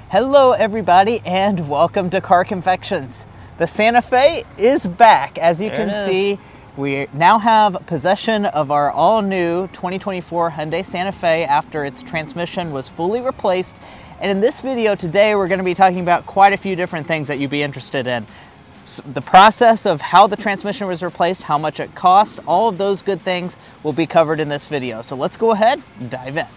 Hello everybody and welcome to Car Confections. The Santa Fe is back. As you can see, we now have possession of our all-new 2024 Hyundai Santa Fe after its transmission was fully replaced. And in this video today, we're going to be talking about quite a few different things that you'd be interested in. So the process of how the transmission was replaced, how much it cost, all of those good things will be covered in this video. So let's go ahead and dive in.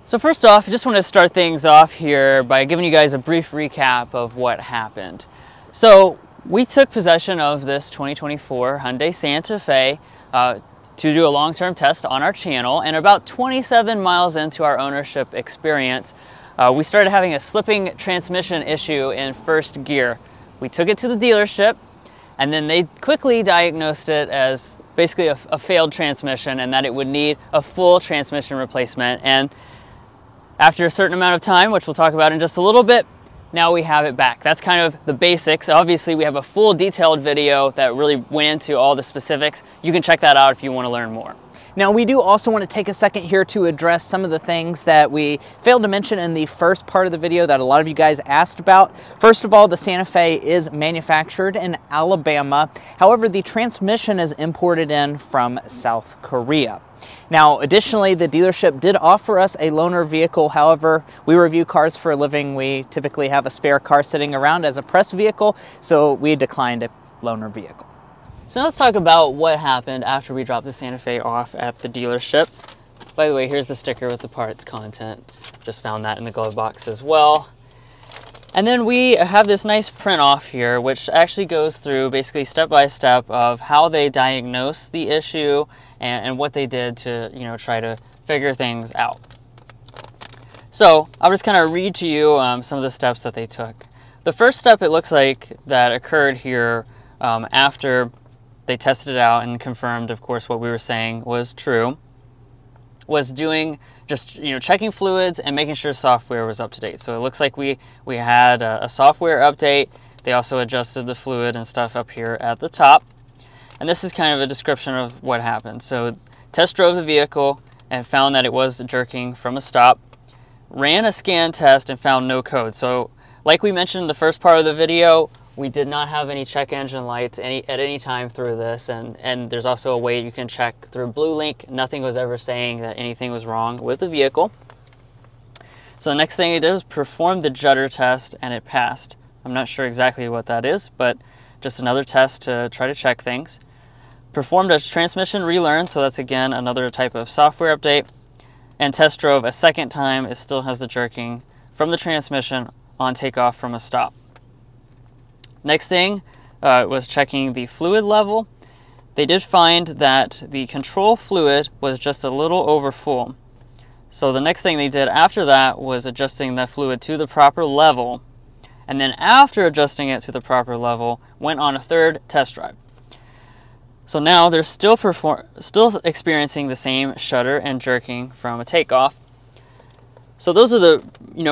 So first off, I just want to start things off here by giving you guys a brief recap of what happened. So we took possession of this 2024 Hyundai Santa Fe to do a long-term test on our channel, and about 27 miles into our ownership experience, we started having a slipping transmission issue in first gear. We took it to the dealership, and then they quickly diagnosed it as basically a failed transmission and that it would need a full transmission replacement. And after a certain amount of time, which we'll talk about in just a little bit, now we have it back. That's kind of the basics. Obviously, we have a full detailed video that really went into all the specifics. You can check that out if you want to learn more. Now, we do also want to take a second here to address some of the things that we failed to mention in the first part of the video that a lot of you guys asked about. First of all, the Santa Fe is manufactured in Alabama. However, the transmission is imported in from South Korea. Now, additionally, the dealership did offer us a loaner vehicle. However, we review cars for a living. We typically have a spare car sitting around as a press vehicle, so we declined a loaner vehicle. So now let's talk about what happened after we dropped the Santa Fe off at the dealership. By the way, here's the sticker with the parts content. Just found that in the glove box as well. And then we have this nice print off here, which actually goes through basically step by step of how they diagnosed the issue and what they did to, try to figure things out. So I'll just kind of read to you some of the steps that they took. The first step, it looks like, that occurred here after they tested it out and confirmed, of course, what we were saying was true, was doing just, checking fluids and making sure software was up to date. So it looks like we had a software update. They also adjusted the fluid and stuff up here at the top. And this is kind of a description of what happened. So test drove the vehicle and found that it was jerking from a stop. Ran a scan test and found no code. So like we mentioned in the first part of the video, we did not have any check engine lights at any time through this, and there's also a way you can check through BlueLink. Nothing was ever saying that anything was wrong with the vehicle. So the next thing they did was perform the judder test, and it passed. I'm not sure exactly what that is, but just another test to try to check things. Performed a transmission relearn, so that's again another type of software update, and test drove a second time. It still has the jerking from the transmission on takeoff from a stop. Next thing was checking the fluid level. They did find that the control fluid was just a little over full. So the next thing they did after that was adjusting the fluid to the proper level. And then after adjusting it to the proper level, went on a third test drive. So now they're still experiencing the same shudder and jerking from a takeoff. So those are the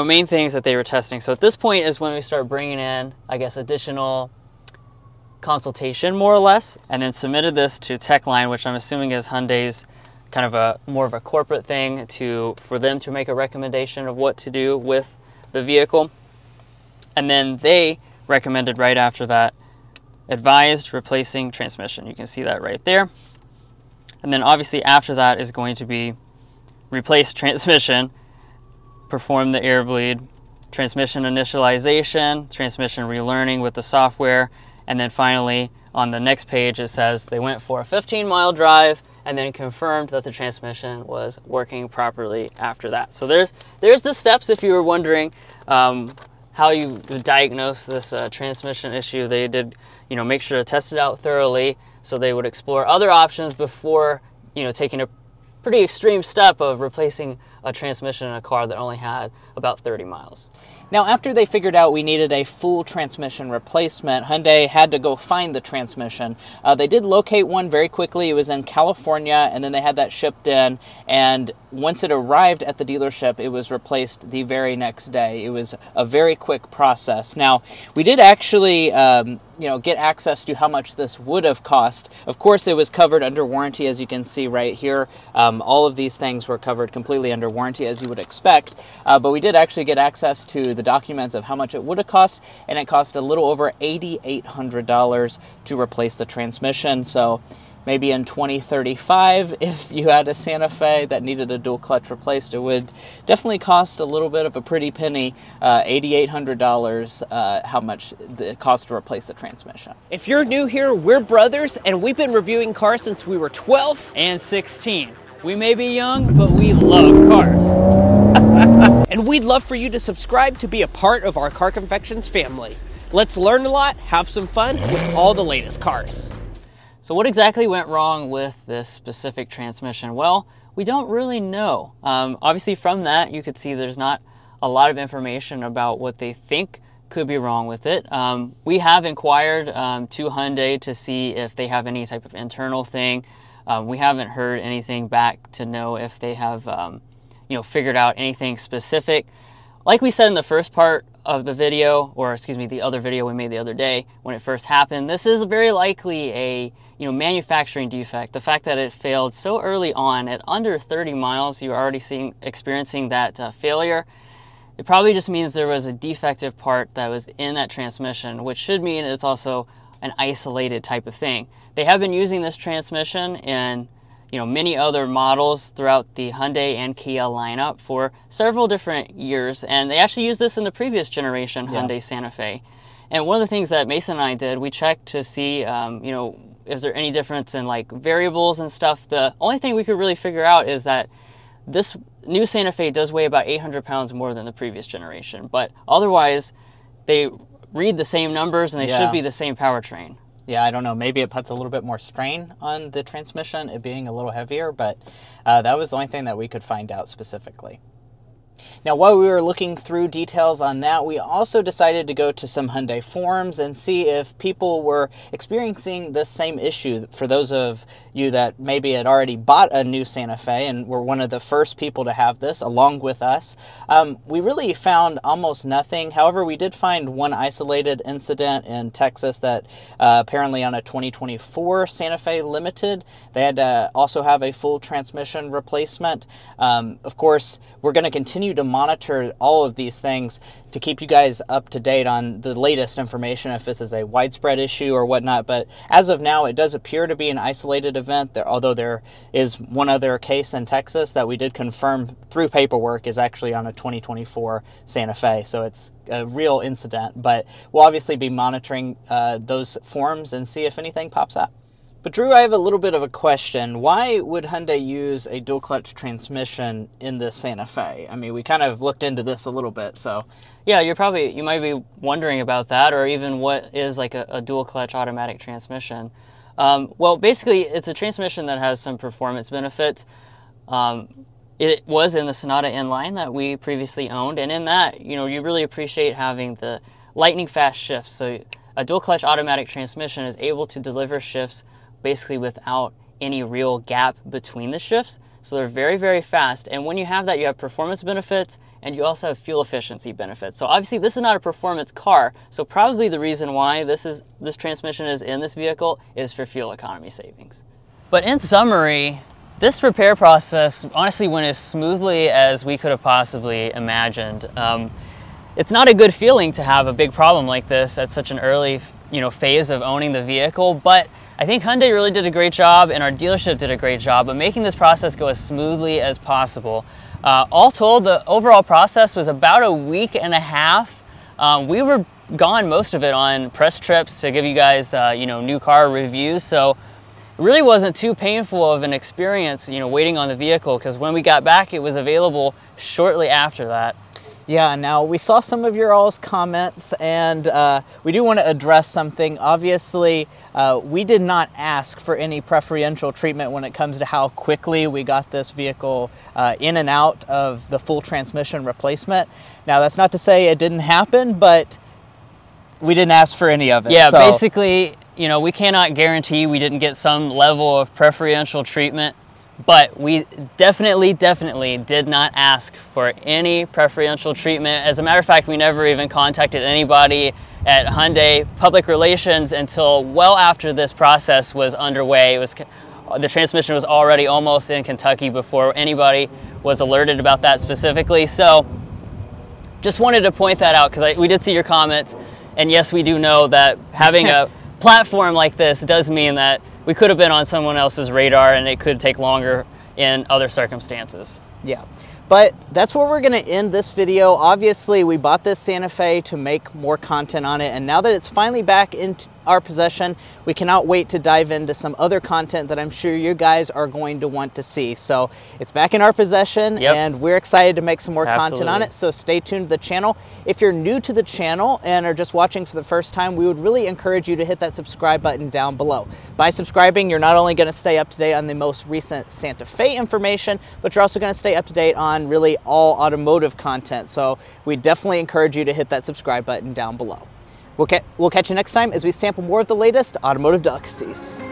main things that they were testing. So at this point is when we start bringing in, I guess, additional consultation, more or less, and then submitted this to TechLine, which I'm assuming is Hyundai's kind of more of a corporate thing for them to make a recommendation of what to do with the vehicle. And then they recommended right after that, advised replacing transmission. You can see that right there. And then obviously after that is going to be replace transmission, perform the air bleed, transmission initialization, transmission relearning with the software, and then finally on the next page it says they went for a 15-mile drive and then confirmed that the transmission was working properly after that. So there's the steps if you were wondering how you diagnose this transmission issue. They did make sure to test it out thoroughly, so they would explore other options before taking a pretty extreme step of replacing a transmission in a car that only had about 30 miles. Now, after they figured out we needed a full transmission replacement, Hyundai had to go find the transmission. They did locate one very quickly. It was in California, and then they had that shipped in, and once it arrived at the dealership, it was replaced the very next day. It was a very quick process. Now, we did actually get access to how much this would have cost. Of course, it was covered under warranty, as you can see right here. All of these things were covered completely under warranty, as you would expect. But we did actually get access to the documents of how much it would have cost, and it cost a little over $8,800 to replace the transmission. So maybe in 2035, if you had a Santa Fe that needed a dual clutch replaced, it would definitely cost a little bit of a pretty penny, $8,800, how much it costs to replace the transmission. If you're new here, we're brothers, and we've been reviewing cars since we were 12 and 16. We may be young, but we love cars. And we'd love for you to subscribe to be a part of our Car Confections family. Let's learn a lot, have some fun with all the latest cars. So what exactly went wrong with this specific transmission? Well, we don't really know. Obviously from that, you could see there's not a lot of information about what they think could be wrong with it. We have inquired to Hyundai to see if they have any type of internal thing. We haven't heard anything back to know if they have figured out anything specific. Like we said in the first part of the video, or excuse me, the other video we made the other day when it first happened, this is very likely a manufacturing defect. The fact that it failed so early on at under 30 miles, you're already experiencing that failure. It probably just means there was a defective part that was in that transmission, which should mean it's also an isolated type of thing. They have been using this transmission in many other models throughout the Hyundai and Kia lineup for several different years, and they actually used this in the previous generation Hyundai Santa Fe. And one of the things that Mason and I did, we checked to see, is there any difference in like variables and stuff. The only thing we could really figure out is that this new Santa Fe does weigh about 800 pounds more than the previous generation, but otherwise they read the same numbers and they should be the same powertrain. Yeah, I don't know. Maybe it puts a little bit more strain on the transmission, it being a little heavier, but that was the only thing that we could find out specifically. Now, while we were looking through details on that, we also decided to go to some Hyundai forums and see if people were experiencing the same issue. For those of you that maybe had already bought a new Santa Fe and were one of the first people to have this along with us, we really found almost nothing. However, we did find one isolated incident in Texas that apparently on a 2024 Santa Fe Limited, they had to also have a full transmission replacement. Of course, we're going to continue to monitor all of these things to keep you guys up to date on the latest information, if this is a widespread issue or whatnot. But as of now, it does appear to be an isolated event, although there is one other case in Texas that we did confirm through paperwork is actually on a 2024 Santa Fe. So it's a real incident, but we'll obviously be monitoring those forums and see if anything pops up. But Drew, I have a little bit of a question. Why would Hyundai use a dual clutch transmission in this Santa Fe? I mean, we kind of looked into this a little bit, so. Yeah, you might be wondering about that, or even what is like a dual clutch automatic transmission. Well, basically, it's a transmission that has some performance benefits. It was in the Sonata inline that we previously owned, and in that, you really appreciate having the lightning fast shifts. So a dual clutch automatic transmission is able to deliver shifts basically without any real gap between the shifts. So they're very, very fast. And when you have that, you have performance benefits and you also have fuel efficiency benefits. So obviously this is not a performance car. So probably the reason why this transmission is in this vehicle is for fuel economy savings. But in summary, this repair process honestly went as smoothly as we could have possibly imagined. It's not a good feeling to have a big problem like this at such an early phase of owning the vehicle, but I think Hyundai really did a great job and our dealership did a great job of making this process go as smoothly as possible. All told, the overall process was about a week and a half. We were gone most of it on press trips to give you guys new car reviews, so it really wasn't too painful of an experience waiting on the vehicle, because when we got back it was available shortly after that. Yeah, now we saw some of your all's comments, and we do want to address something. Obviously, we did not ask for any preferential treatment when it comes to how quickly we got this vehicle in and out of the full transmission replacement. Now, that's not to say it didn't happen, but we didn't ask for any of it. Yeah, so basically, you know, we cannot guarantee we didn't get some level of preferential treatment, but we definitely did not ask for any preferential treatment. As a matter of fact, we never even contacted anybody at Hyundai Public Relations until well after this process was underway. The transmission was already almost in Kentucky before anybody was alerted about that specifically. So just wanted to point that out because we did see your comments. And yes, we do know that having a platform like this does mean that we could have been on someone else's radar and it could take longer in other circumstances. Yeah, but that's where we're going to end this video. Obviously, we bought this Santa Fe to make more content on it, and now that it's finally back in our possession, we cannot wait to dive into some other content that I'm sure you guys are going to want to see. So it's back in our possession, and we're excited to make some more content on it, so stay tuned to the channel. If you're new to the channel and are just watching for the first time, we would really encourage you to hit that subscribe button down below. By subscribing, you're not only going to stay up to date on the most recent Santa Fe information, but you're also going to stay up to date on really all automotive content. So we definitely encourage you to hit that subscribe button down below. We'll catch you next time as we sample more of the latest automotive delicacies.